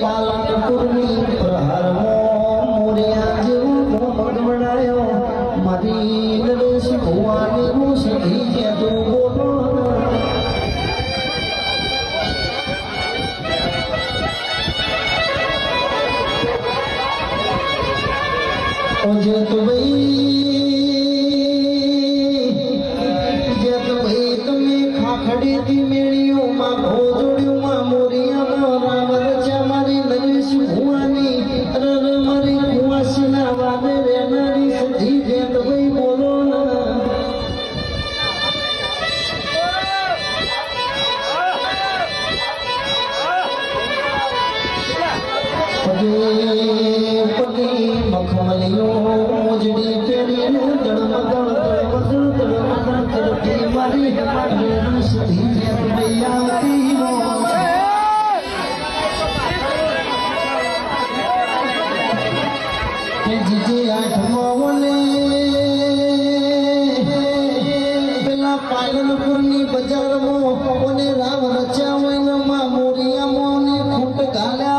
પાલનપુરની પ્રહારમાં મોરિયા જેવો ભગવડાયો મારી નરેશ ભુવાની સધી કેતો બોલો જે તો ભાઈ તમે ખાખડીથી મેળીઓમાં ભોજોડીઓમાં મોરિયામાં રામ રચા મારી નરેશ ભુવાની મારી કુવાસીના વાદે રહેનારી સધી જે તો ભાઈ બોલો મખમલીઓ મોજડી પેરીને તડમગણ મારી સધી જે ભાઈ આવતી જીજે આઠમોને પેલા પાલનપુરની બજારમાં રામ રચાવનમાં મોરિયામાં ખૂટ ગાલ્યા